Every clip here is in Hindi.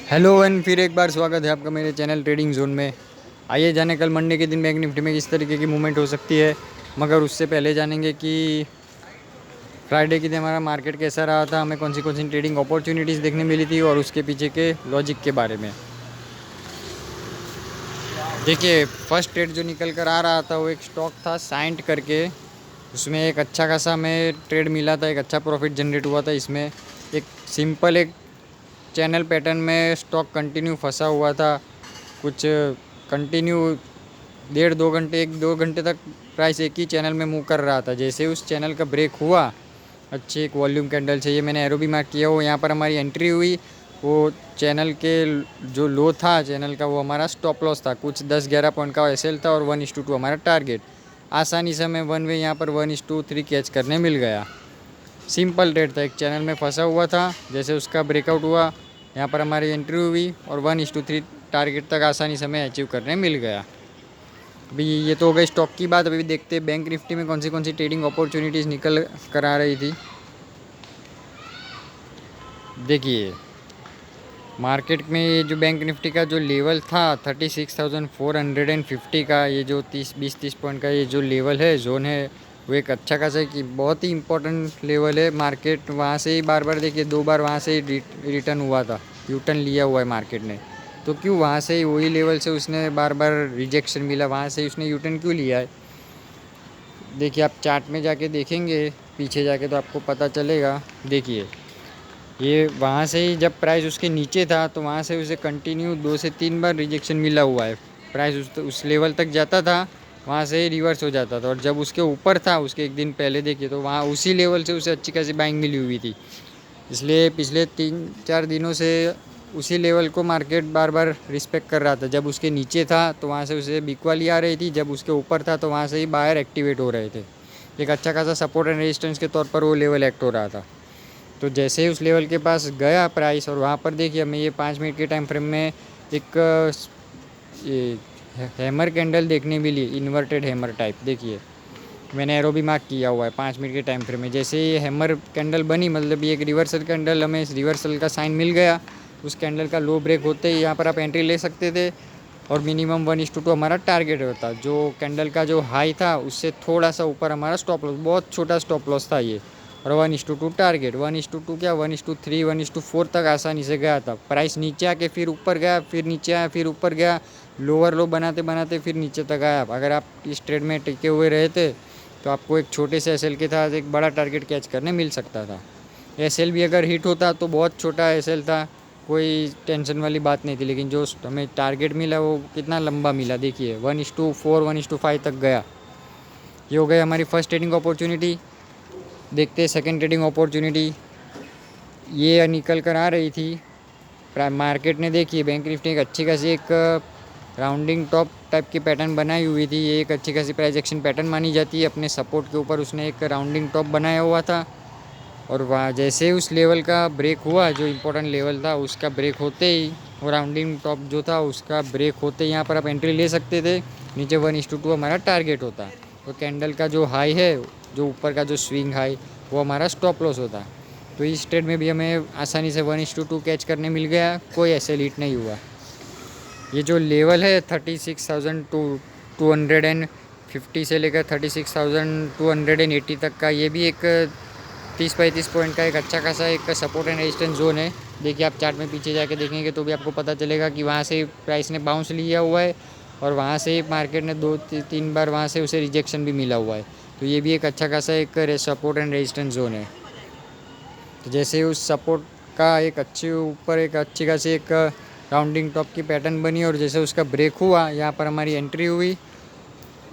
हेलो एंड फिर एक बार स्वागत है आपका मेरे चैनल ट्रेडिंग जोन में। आइए जाने कल मंडे के दिन बैंक निफ्टी में किस तरीके की मूवमेंट हो सकती है, मगर उससे पहले जानेंगे कि फ्राइडे के दिन हमारा मार्केट कैसा रहा था, हमें कौन सी ट्रेडिंग अपॉर्चुनिटीज़ देखने मिली थी और उसके पीछे के लॉजिक के बारे में। देखिए, फर्स्ट ट्रेड जो निकल कर आ रहा था वो एक स्टॉक था साइंट करके। उसमें एक अच्छा खासा हमें ट्रेड मिला था, एक अच्छा प्रॉफिट जनरेट हुआ था। इसमें एक सिंपल एक चैनल पैटर्न में स्टॉक कंटिन्यू फंसा हुआ था। कुछ कंटिन्यू 1.5-2 घंटे 1-2 घंटे तक प्राइस एक ही चैनल में मूव कर रहा था। जैसे उस चैनल का ब्रेक हुआ, अच्छी एक वॉल्यूम कैंडल चाहिए, मैंने एरो भी मार्क किया, वो यहाँ पर हमारी एंट्री हुई। वो चैनल के जो लो था चैनल का, वो हमारा स्टॉप लॉस था। कुछ 10-11 पॉइंट का एसएल था और 1:2 हमारा टारगेट। आसानी से हमें वन वे यहाँ पर 1:3 कैच करने मिल गया। सिंपल ट्रेड था, एक चैनल में फंसा हुआ था। जैसे उसका ब्रेकआउट हुआ, यहाँ पर हमारी एंट्री हुई और 1:3 टारगेट तक आसानी से हमें अचीव करने मिल गया। अभी ये तो हो गई स्टॉक की बात। अभी देखते हैं बैंक निफ्टी में कौन सी ट्रेडिंग अपॉर्चुनिटीज़ निकल कर आ रही थी। देखिए, मार्केट में ये जो बैंक निफ्टी का जो लेवल था 36,450 का, ये जो 30 पॉइंट का ये जो लेवल है, जोन है, वो एक अच्छा खासा कि बहुत ही इंपॉर्टेंट लेवल है। मार्केट वहाँ से ही बार बार, देखिए 2 बार वहाँ से ही रिटर्न हुआ था, यूटर्न लिया हुआ है मार्केट ने। तो क्यों वहाँ से ही वही लेवल से उसने बार बार रिजेक्शन मिला, वहाँ से ही उसने यूटर्न क्यों लिया है? देखिए, आप चार्ट में जाके देखेंगे पीछे जाके तो आपको पता चलेगा। देखिए, ये वहाँ से ही जब प्राइस उसके नीचे था तो वहाँ से उसे कंटिन्यू 2 से 3 बार रिजेक्शन मिला हुआ है। प्राइस उस लेवल तक जाता था, वहाँ से ही रिवर्स हो जाता था, और जब उसके ऊपर था उसके एक दिन पहले देखिए तो वहाँ उसी लेवल से उसे अच्छी खासी बाइंग मिली हुई थी। इसलिए पिछले 3-4 दिनों से उसी लेवल को मार्केट बार बार रिस्पेक्ट कर रहा था। जब उसके नीचे था तो वहाँ से उसे बिकवाली आ रही थी, जब उसके ऊपर था तो वहाँ से ही बायर एक्टिवेट हो रहे थे। एक अच्छा खासा सपोर्ट एंड रेजिस्टेंस के तौर पर वो लेवल एक्ट हो रहा था। तो जैसे ही उस लेवल के पास गया प्राइस, और वहाँ पर देखिए हमें ये 5 मिनट के टाइम फ्रेम में एक ये हैमर कैंडल देखने मिली, इन्वर्टेड हैमर टाइप। देखिए, मैंने एरो भी मार्क किया हुआ है 5 मिनट के टाइम फ्रेम में। जैसे ये हैमर कैंडल बनी, मतलब ये एक रिवर्सल कैंडल, हमें रिवर्सल का साइन मिल गया। उस कैंडल का लो ब्रेक होते ही यहाँ पर आप एंट्री ले सकते थे, और मिनिमम 1:2 हमारा टारगेट होता। जो कैंडल का जो हाई था उससे थोड़ा सा ऊपर हमारा स्टॉप लॉस, बहुत छोटा स्टॉप लॉस था ये। और 1:2 टारगेट, 1:2 क्या 1:3 1:4 तक आसानी से गया था। प्राइस नीचे आके फिर ऊपर गया, फिर नीचे आया, फिर ऊपर गया, लोअर लो बनाते बनाते फिर नीचे तक आया। अगर आप इस ट्रेड में टिके हुए रहे थे तो आपको एक छोटे से एसएल के साथ एक बड़ा टारगेट कैच करने मिल सकता था। एसएल भी अगर हिट होता तो बहुत छोटा एसएल था, कोई टेंशन वाली बात नहीं थी। लेकिन जो हमें टारगेट मिला वो कितना लंबा मिला, देखिए 1:4 1:5 तक गया। ये हो गई हमारी फर्स्ट ट्रेडिंग अपॉर्चुनिटी। देखते हैं सेकेंड ट्रेडिंग अपॉर्चुनिटी। ये निकल कर आ रही थी मार्केट ने। देखिए, बैंक निफ्टी एक अच्छी खासी एक राउंडिंग टॉप टाइप की पैटर्न बनाई हुई थी। ये एक अच्छी खासी प्राइस एक्शन पैटर्न मानी जाती है। अपने सपोर्ट के ऊपर उसने एक राउंडिंग टॉप बनाया हुआ था, और वहाँ जैसे उस लेवल का ब्रेक हुआ, जो इम्पोर्टेंट लेवल था उसका ब्रेक होते ही, वो राउंडिंग टॉप जो था उसका ब्रेक होते ही यहाँ पर आप एंट्री ले सकते थे। नीचे 1:2 हमारा टारगेट होता। तो कैंडल का जो हाई है, जो ऊपर का जो स्विंग हाई, वो हमारा स्टॉप लॉस होता। तो इस ट्रेड में भी हमें आसानी से 1:2 कैच करने मिल गया, कोई ऐसे लीट नहीं हुआ। ये जो लेवल है 36,250 से लेकर 36,280 तक का, ये भी एक 30-35 पॉइंट का एक अच्छा खासा एक सपोर्ट एंड रेजिस्टेंस जोन है। देखिए, आप चार्ट में पीछे जाके देखेंगे तो भी आपको पता चलेगा कि वहाँ से प्राइस ने बाउंस लिया हुआ है, और वहाँ से मार्केट ने 2-3 बार वहाँ से उसे रिजेक्शन भी मिला हुआ है। तो ये भी एक अच्छा खासा एक सपोर्ट एंड रेजिस्टेंस जोन है। तो जैसे उस सपोर्ट का एक अच्छे ऊपर एक अच्छी खासी एक राउंडिंग टॉप की पैटर्न बनी, और जैसे उसका ब्रेक हुआ यहाँ पर हमारी एंट्री हुई,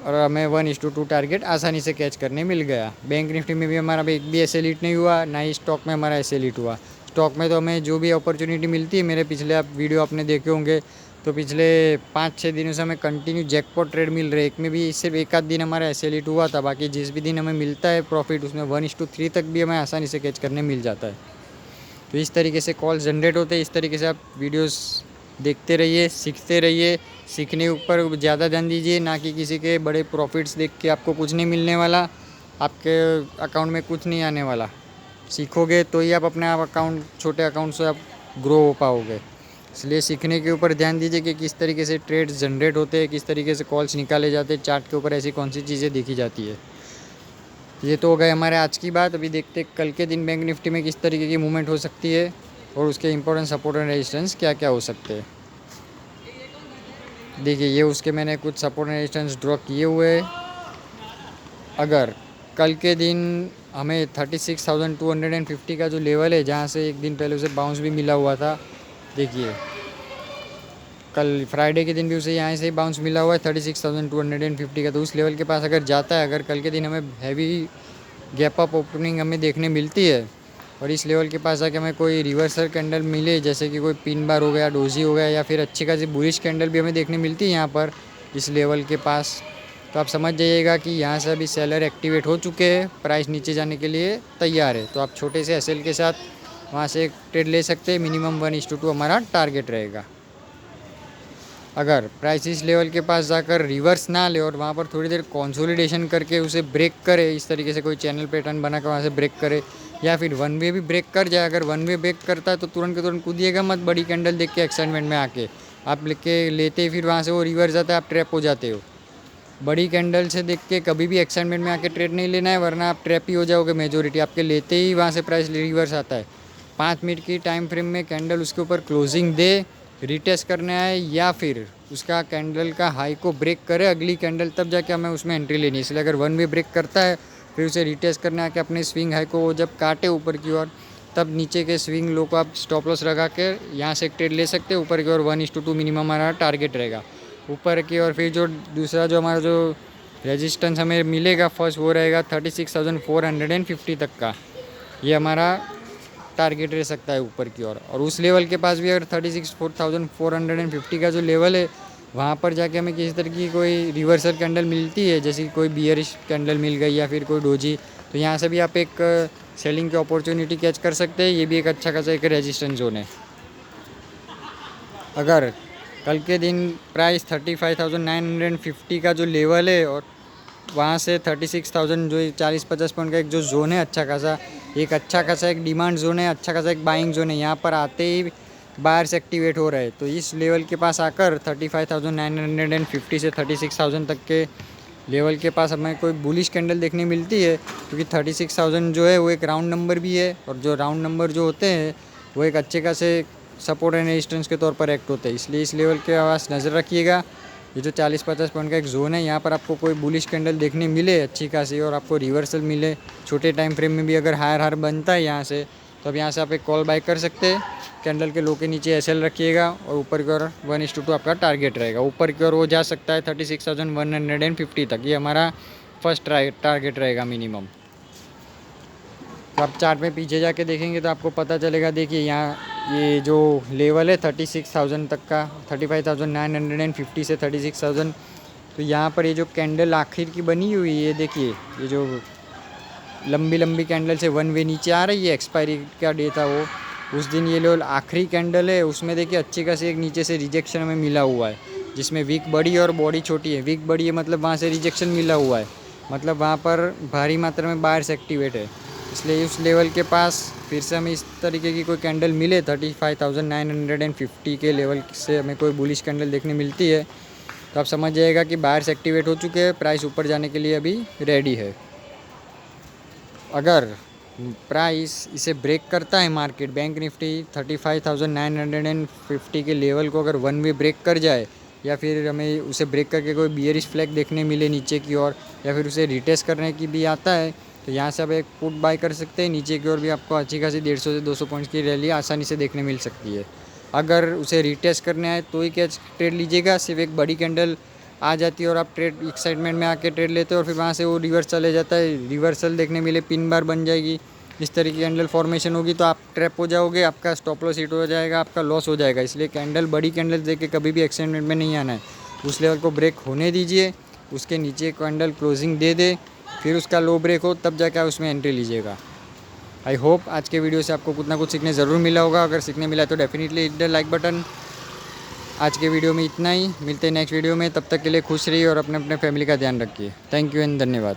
और हमें 1:2 टारगेट आसानी से कैच करने मिल गया। बैंक निफ्टी में भी हमारा एक भी ऐसे लीट नहीं हुआ, ना ही स्टॉक में हमारा ऐसे लीट हुआ। स्टॉक में तो हमें जो भी अपॉर्चुनिटी मिलती है, मेरे पिछले आप वीडियो आपने देखे होंगे, तो पिछले 5-6 दिनों से हमें कंटिन्यू जैकपॉट ट्रेड मिल रहे। एक में भी सिर्फ एक आध दिन हमारा ऐसे लीट हुआ था, बाकी जिस भी दिन हमें मिलता है प्रॉफिट, उसमें 1:3 तक भी हमें आसानी से कैच करने मिल जाता है। तो इस तरीके से कॉल जनरेट होते हैं। इस तरीके से आप वीडियोस देखते रहिए, सीखते रहिए। सीखने के ऊपर ज़्यादा ध्यान दीजिए, ना कि किसी के बड़े प्रॉफिट्स देख के आपको कुछ नहीं मिलने वाला, आपके अकाउंट में कुछ नहीं आने वाला। सीखोगे तो ही आप अपने आप अकाउंट, छोटे अकाउंट से आप ग्रो हो पाओगे। इसलिए सीखने के ऊपर ध्यान दीजिए कि किस तरीके से ट्रेड्स जनरेट होते हैं, किस तरीके से कॉल्स निकाले जाते हैं, चार्ट के ऊपर ऐसी कौन सी चीज़ें देखी जाती है। ये तो हो गए हमारे आज की बात। अभी देखते कल के दिन बैंक निफ्टी में किस तरीके की मूवमेंट हो सकती है और उसके इंपॉर्टेंट सपोर्ट एंड रेजिस्टेंस क्या क्या हो सकते हैं। देखिए ये उसके मैंने कुछ सपोर्ट एंड रेजिस्टेंस ड्रॉ किए हुए हैं। अगर कल के दिन हमें 36,250 का जो लेवल है, जहाँ से एक दिन पहले उसे बाउंस भी मिला हुआ था, देखिए कल फ्राइडे के दिन भी उसे यहाँ से ही बाउंस मिला हुआ है 36,250 का। तो उस लेवल के पास अगर जाता है, अगर कल के दिन हमें हैवी गैप अप ओपनिंग हमें देखने मिलती है और इस लेवल के पास जाके हमें कोई रिवर्सल कैंडल मिले, जैसे कि कोई पिन बार हो गया, डोजी हो गया, या फिर अच्छी खासी बुलिश कैंडल भी हमें देखने मिलती है यहाँ पर इस लेवल के पास, तो आप समझ जाइएगा कि यहाँ से अभी सेलर एक्टिवेट हो चुके हैं, प्राइस नीचे जाने के लिए तैयार है। तो आप छोटे से एसएल के साथ वहाँ से एक ट्रेड ले सकते हैं। मिनिमम 1:2 हमारा टारगेट रहेगा। अगर प्राइस इस लेवल के पास जाकर रिवर्स ना ले और वहाँ पर थोड़ी देर कंसोलिडेशन करके उसे ब्रेक करे, इस तरीके से कोई चैनल पैटर्न बना कर वहाँ से ब्रेक करे, या फिर वन वे भी ब्रेक कर जाए। अगर वन वे ब्रेक करता है तो तुरंत के तुरंत कूदिएगा मत, बड़ी कैंडल देख के एक्साइटमेंट में आके आप लेते फिर वहाँ से वो रिवर्स जाता है, आप ट्रैप हो जाते हो। बड़ी कैंडल से देख के कभी भी एक्साइटमेंट में आके ट्रेड नहीं लेना है, वरना आप ट्रैप ही हो जाओगे। मेजोरिटी आपके लेते ही वहाँ से प्राइस रिवर्स आता है। 5 मिनट की टाइम फ्रेम में कैंडल उसके ऊपर क्लोजिंग दे, रिटेस्ट करना है, या फिर उसका कैंडल का हाई को ब्रेक करे अगली कैंडल, तब जाके हमें उसमें एंट्री लेनी है। इसलिए अगर वन वे ब्रेक करता है फिर उसे रिटेस्ट करना है कि अपने स्विंग हाई को वो जब काटे ऊपर की ओर, तब नीचे के स्विंग लो को आप स्टॉप लॉस लगा के यहाँ से एक ट्रेड ले सकते हैं। ऊपर की ओर 1:2 मिनिमम हमारा टारगेट रहेगा ऊपर की ओर। फिर जो दूसरा जो हमारा जो रेजिस्टेंस हमें मिलेगा फर्स्ट, वो रहेगा 36,450 तक का। ये हमारा टारगेट रह सकता है ऊपर की ओर। और उस लेवल के पास भी अगर 36,450 का जो लेवल है, वहाँ पर जाके हमें किसी तरह की कोई रिवर्सल कैंडल मिलती है, जैसे कि कोई बियरिश कैंडल मिल गई या फिर कोई डोजी, तो यहाँ से भी आप एक सेलिंग की अपॉर्चुनिटी कैच कर सकते हैं। ये भी एक अच्छा खासा एक रेजिस्टेंस जोन है। अगर कल के दिन प्राइस 35,950 का जो लेवल है और वहाँ से 36,000 जो 40-50 पॉइंट का एक जो जोन है, अच्छा खासा एक डिमांड जोन है, अच्छा खासा एक बाइंग जोन है। यहाँ पर आते ही बायर्स एक्टिवेट हो रहे हैं। तो इस लेवल के पास आकर 35,950 से 36,000 तक के लेवल के पास हमें कोई बुलिश कैंडल देखने मिलती है, क्योंकि 36,000 जो है वो एक राउंड नंबर भी है, और जो राउंड नंबर जो होते हैं वो एक अच्छे खासे सपोर्ट एंड रेजिस्टेंस के तौर पर एक्ट होते हैं। इसलिए इस लेवल के पास नज़र रखिएगा। ये जो 40-50 पॉइंट का एक जोन है, यहाँ पर आपको कोई बुलिश कैंडल देखने मिले अच्छी खासी और आपको रिवर्सल मिले छोटे टाइम फ्रेम में भी, अगर हायर बनता है यहाँ से, तो अब यहाँ से आप एक कॉल बाय कर सकते हैं। कैंडल के लो के नीचे एसएल रखिएगा और ऊपर की ओर 1:2 आपका टारगेट रहेगा। ऊपर की ओर वो जा सकता है 36,150 तक। ये हमारा फर्स्ट टारगेट रहेगा मिनिमम। तो आप चार्ट में पीछे जाके देखेंगे तो आपको पता चलेगा। देखिए यहाँ ये जो लेवल है 36,000 तक का, 35,950 से 36,000, तो यहाँ पर ये जो कैंडल आखिर की बनी हुई है, देखिए ये जो लंबी लंबी कैंडल से वन वे नीचे आ रही है, एक्सपायरी का डे था वो, उस दिन ये लेवल आखिरी कैंडल है, उसमें देखिए अच्छी खासी एक नीचे से रिजेक्शन हमें मिला हुआ है, जिसमें वीक बड़ी और बॉडी छोटी है। वीक बड़ी है मतलब वहाँ से रिजेक्शन मिला हुआ है, मतलब वहाँ पर भारी मात्रा में बायर्स एक्टिवेट है। इसलिए उस लेवल के पास फिर से हमें इस तरीके की कोई कैंडल मिले 35,950 के लेवल से हमें कोई बुलिश कैंडल देखने मिलती है, तो आप समझ जाइएगा कि बायर्स एक्टिवेट हो चुके हैं, प्राइस ऊपर जाने के लिए अभी रेडी है। अगर प्राइस इसे ब्रेक करता है मार्केट, बैंक निफ्टी 35,950 के लेवल को अगर वन वे ब्रेक कर जाए, या फिर हमें उसे ब्रेक करके कोई बियरिश फ्लैग देखने मिले नीचे की ओर, या फिर उसे रिटेस्ट करने की भी आता है, तो यहाँ से आप एक पुट बाय कर सकते हैं। नीचे की ओर भी आपको अच्छी खासी 150 से 200 पॉइंट्स की रैली आसानी से देखने मिल सकती है। अगर उसे रिटेस्ट करने आए तो ही कैच ट्रेड लीजिएगा। सिर्फ एक बड़ी कैंडल आ जाती है और आप ट्रेड एक्साइटमेंट में आके ट्रेड लेते हो और फिर वहाँ से वो रिवर्स चले जाता है, रिवर्सल देखने मिले, पिन बार बन जाएगी, इस तरीके की कैंडल फॉर्मेशन होगी, तो आप ट्रैप हो जाओगे, आपका स्टॉप लॉस हिट हो जाएगा, आपका लॉस हो जाएगा। इसलिए कैंडल बड़ी कैंडल देख के कभी भी एक्साइटमेंट में नहीं आना है। उस लेवल को ब्रेक होने दीजिए, उसके नीचे कैंडल क्लोजिंग दे दे, फिर उसका लो ब्रेक हो, तब जाकर उसमें एंट्री लीजिएगा। आई होप आज के वीडियो से आपको कुछ ना कुछ सीखने ज़रूर मिला होगा। अगर सीखने मिला तो definitely hit the like button. आज के वीडियो में इतना ही, मिलते हैं नेक्स्ट वीडियो में। तब तक के लिए खुश रहिए और अपने अपने फैमिली का ध्यान रखिए। थैंक यू एंड धन्यवाद।